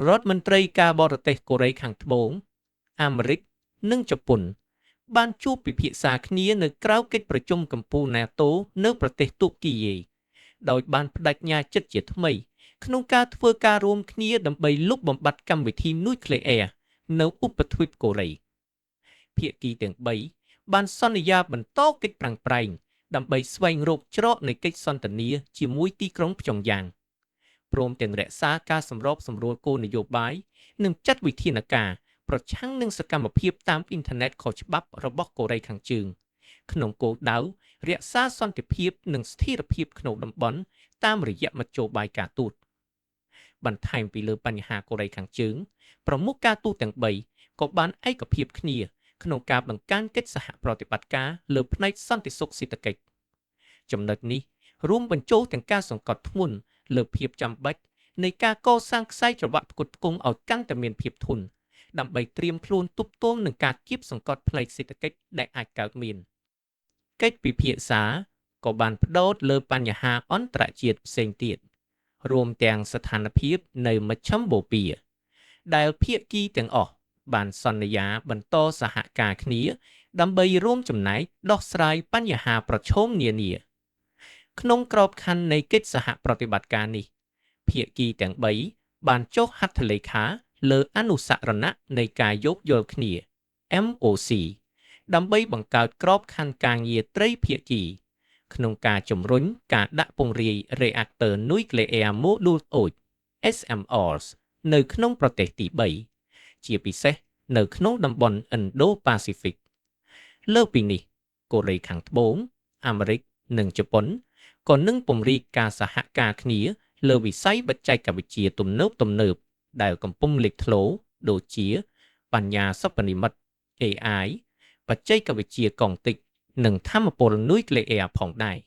រដ្ឋមន្ត្រីការបរទេសកូរ៉េខាងត្បូងអាមេរិកនិងជប៉ុនបានជួបពិភាក្សាគ្នានៅក្រៅកិច្ចប្រជុំកំពូល NATO នៅប្រទេសទូគីយ៉េដោយបានបដិញ្ញាចិត្តជាថ្មីក្នុងការធ្វើការរួមគ្នាដើម្បីលុបបំបាត់កម្មវិធីនុយក្លេអ៊ែរនៅឧបទ្វីបកូរ៉េភាគីទាំង3បានសន្យាបន្តកិច្ចប្រឹងប្រែងដើម្បីស្វែងរកច្រកនៃកិច្ចសន្ទនាជាមួយទីក្រុងព្យុងយ៉ាងព្រមទាំងរក្សាការសម្របសម្រួលគោលនយោបាយនិងចាត់វិធានការប្រឆាំងនឹងសកម្មភាពតាមអ៊ីនធឺណិតខុសច្បាប់របស់កូរ៉េខាងជើងក្នុងគោលដៅរក្សាសន្តិភាពនិងស្ថិរភាពក្នុងតំបន់តាមរយៈមធ្យោបាយការទូតបន្ថែមពីលើបញ្ហាកូរ៉េខាងជើងប្រមុខការទូតទាំង3ក៏បានឯកភាពគ្នាក្នុងការបង្កើនកិច្ចសហប្រតិបត្តិការលើផ្នែកសន្តិសុខសេដ្ឋកិច្ចចំណុចនេះរួមបញ្ចូលទាំងការសង្កត់ធ្ងន់លើភាពចាំបាច់នៃការកសាងខ្សែច្រវាក់ផ្គត់ផ្គង់ឲ្យកាន់តែមានភាពធន់ដើម្បីត្រៀមខ្លួនទប់ទល់នឹងការគៀបសង្កត់ផ្នែកសេដ្ឋកិច្ចដែលអាចកើតមានកិច្ចពិភាក្សាក៏បានផ្ដោតលើបញ្ហាអន្តរជាតិផ្សេងទៀតរួមទាំងស្ថានភាពនៅមជ្ឈមបូព៌ាដែលភាគីទាំងអស់បានសន្យាបន្តសហការគ្នាដើម្បីរួមចំណែកដោះស្រាយបញ្ហាប្រឈមនានាក្នុងក្របខ័ណ្ឌនៃកិច្ចសហប្រតិបត្តិការនេះភាគីទាំង3បានចុះហត្ថលេខាលើអនុស្សរណៈនៃការយោគយល់គ្នា MOC ដើម្បីបង្កើតក្របខ័ណ្ឌការងារត្រីភាគីក្នុងការជំរុញការដាក់ពង្រាយរេអាក់ទ័រនុយក្លេអ៊ែរម៉ូឌូលតូច SMRs នៅក្នុងប្រទេសទី3ជាពិសេសនៅក្នុងតំបន់ Indo-Pacific លើសពីនេះកូរ៉េខាងត្បូងអាមេរិកនិងជប៉ុនក៏នឹងពង្រីកការសហការគ្នាលើវិស័យបច្ចេកវិទ្យាទំនើបដែលកំពុងលេចធ្លោដូចជាបញ្ញាសិប្បនិម្មិត AI បច្ចេកវិទ្យាកង់ទិចនិងថាមពលនុយក្លេអ៊ែរផងដែរ